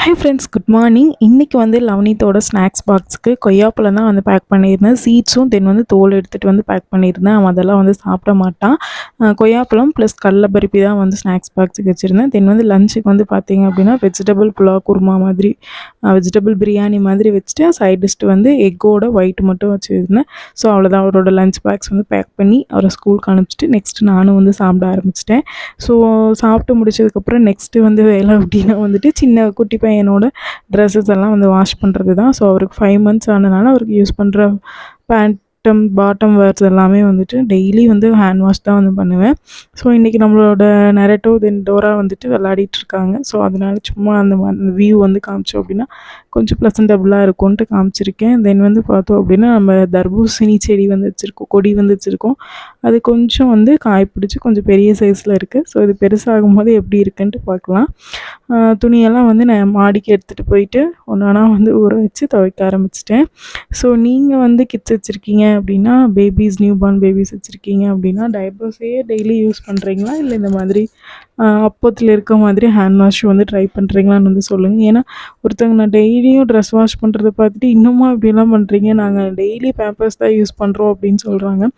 Hi friends, good morning. இன்றைக்கி வந்து லவனித்தோட snacks பாக்ஸுக்கு கொய்யாப்பழம் தான் வந்து பேக் பண்ணியிருந்தேன். சீட்ஸும் தென் வந்து தோல் எடுத்துகிட்டு வந்து பேக் பண்ணியிருந்தேன். அவன் அதெல்லாம் வந்து சாப்பிட மாட்டான். கொய்யாப்பழம் ப்ளஸ் கடல பருப்பி தான் வந்து ஸ்நாக்ஸ் பாக்ஸுக்கு வச்சுருந்தேன். தென் வந்து லஞ்சுக்கு வந்து பார்த்திங்க அப்படின்னா வெஜிடபிள் புலாவ் குருமா மாதிரி, வெஜிடபிள் பிரியாணி மாதிரி வச்சுட்டு சைட் டிஷ்ட்டு வந்து எக்கோட ஒயிட் மட்டும் வச்சுருந்தேன். ஸோ அவ்வளோதான், அவரோட லஞ்ச் பாக்ஸ் வந்து பேக் பண்ணி அவரை ஸ்கூலுக்கு அனுப்பிச்சிட்டு நெக்ஸ்ட்டு நானும் வந்து சாப்பிட ஆரம்பிச்சிட்டேன். ஸோ சாப்பிட்டு முடிச்சதுக்கப்புறம் நெக்ஸ்ட்டு வந்து வேலை அப்படின்னா வந்துட்டு சின்ன குட்டி பையனோட ட்ரெஸ்ஸஸ் எல்லாம் வந்து வாஷ் பண்ணுறது தான். ஸோ அவருக்கு 5 மந்த்ஸ் ஆனதுனால அவருக்கு யூஸ் பண்ணுற பேண்ட்டம் பாட்டம் வேர்ஸ் எல்லாமே வந்துட்டு டெய்லி வந்து ஹேண்ட் வாஷ் தான் வந்து பண்ணுவேன். ஸோ இன்றைக்கி நம்மளோட நெரட்டோ தென் டோரா வந்துட்டு விளையாடிட்டுருக்காங்க. ஸோ அதனால சும்மா அந்த வியூ வந்து காமிச்சோம் அப்படின்னா கொஞ்சம் ப்ளசன்டபுளாக இருக்கும்ன்ட்டு காமிச்சிருக்கேன். தென் வந்து பார்த்தோம் அப்படின்னா நம்ம தர்பூசணி செடி வந்து வச்சுருக்கோம், கொடி வந்து வச்சுருக்கோம். அது கொஞ்சம் வந்து காய் பிடிச்சி கொஞ்சம் பெரிய சைஸில் இருக்குது. ஸோ இது பெருசாகும்போது எப்படி இருக்குன்ட்டு பார்க்கலாம். துணியெல்லாம் வந்து நான் மாடிக்கு எடுத்துகிட்டு போயிட்டு ஒன்றா வந்து ஊற வச்சு துவைக்க ஆரம்பிச்சிட்டேன். ஸோ நீங்கள் வந்து கிட்ஸ் வச்சுருக்கீங்க அப்படின்னா, நியூ பார்ன் பேபிஸ் வச்சுருக்கீங்க அப்படின்னா டைப்பர்ஸே டெய்லி யூஸ் பண்ணுறீங்களா? இல்லை இந்த மாதிரி அப்போத்தில் இருக்க மாதிரி ஹேண்ட் வாஷ் வந்து ட்ரை பண்ணுறீங்களான்னு வந்து சொல்லுங்கள். ஏன்னா ஒருத்தவங்க நான் டெய்லியும் ட்ரெஸ் வாஷ் பண்ணுறத பார்த்துட்டு இன்னுமா இப்படிலாம் பண்ணுறீங்க, நாங்கள் டெய்லி பேம்பர்ஸ் தான் யூஸ் பண்ணுறோம் அப்படின்னு சொல்கிறாங்க.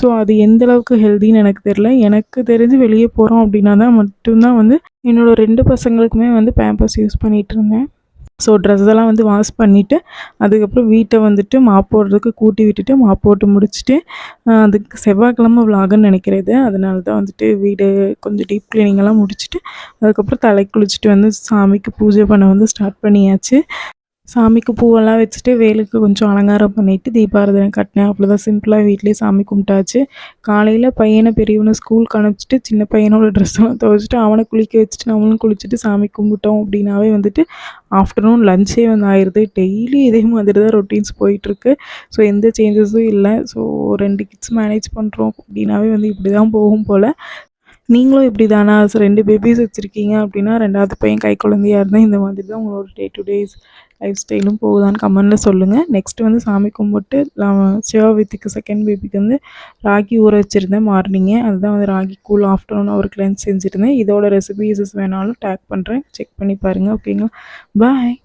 ஸோ அது எந்த அளவுக்கு ஹெல்தின்னு எனக்கு தெரில. எனக்கு தெரிஞ்சு வெளியே போகிறோம் அப்படின்னா தான் மட்டும்தான் வந்து என்னோடய 2 பசங்களுக்குமே வந்து பேம்பர்ஸ் யூஸ் பண்ணிகிட்ருந்தேன். ஸோ ட்ரெஸ்ஸெல்லாம் வந்து வாஷ் பண்ணிவிட்டு அதுக்கப்புறம் வீட்டை வந்துட்டு மாப் போடுறதுக்கு கூட்டி விட்டுட்டு மாப் போட்டு முடிச்சுட்டு அதுக்கு செவ்வாய்க்கிழமை விலாகுன்னு நினைக்கிறேன் இது. அதனால தான் வந்துட்டு வீடு கொஞ்சம் டீப் க்ளீனிங்கெல்லாம் முடிச்சுட்டு அதுக்கப்புறம் தலைக்கு குளிச்சுட்டு வந்து சாமிக்கு பூஜை பண்ண வந்து ஸ்டார்ட் பண்ணியாச்சு. சாமிக்கு பூவெல்லாம் வச்சுட்டு வேலுக்கு கொஞ்சம் அலங்காரம் பண்ணிவிட்டு தீபாராதனை கட்டினேன். அவ்வளோதான், சிம்பிளாக வீட்லேயே சாமி கும்பிட்டாச்சு. காலையில் பையனை பெரியவனை ஸ்கூலுக்கு அனுப்பிச்சிட்டு சின்ன பையனோட ட்ரெஸ்ஸெல்லாம் துவைச்சிட்டு அவனை குளிக்க வச்சுட்டு நம்மளும் குளிச்சுட்டு சாமி கும்பிட்டோம் அப்படின்னாவே வந்துட்டு ஆஃப்டர்நூன் லஞ்சே வந்து ஆயிடுது. டெய்லி இதே மாதிரி தான் ரொட்டீன்ஸ் போயிட்டுருக்கு. ஸோ எந்த சேஞ்சஸும் இல்லை. ஸோ 2 கிட்ஸ் மேனேஜ் பண்ணுறோம் அப்படின்னாவே வந்து இப்படி தான் போகும் போல். நீங்களும் இப்படி தானா? ஸோ 2 பேபிஸ் வச்சுருக்கீங்க அப்படின்னா 2வது பையன் கை குழந்தையா இருந்தால் இந்த மாதிரி தான் உங்களோட டே டு டேஸ் லைஃப் ஸ்டைலும் போகுதான்னு கமெண்டில் சொல்லுங்கள். நெக்ஸ்ட்டு வந்து சாமி கும்பிட்டு சிவாவித்துக்கு செகண்ட் பேபிக்கு வந்து ராகி ஊற வச்சுருந்தேன் மார்னிங்கே. அதுதான் வந்து ராகி கூழ் ஆஃப்டர்நூன் அவருக்கு லஞ்ச் செஞ்சுருந்தேன். இதோட ரெசிபீஸஸ் வேணாலும் டேக் பண்ணுறேன், செக் பண்ணி பாருங்கள். ஓகேங்களா? பாய்.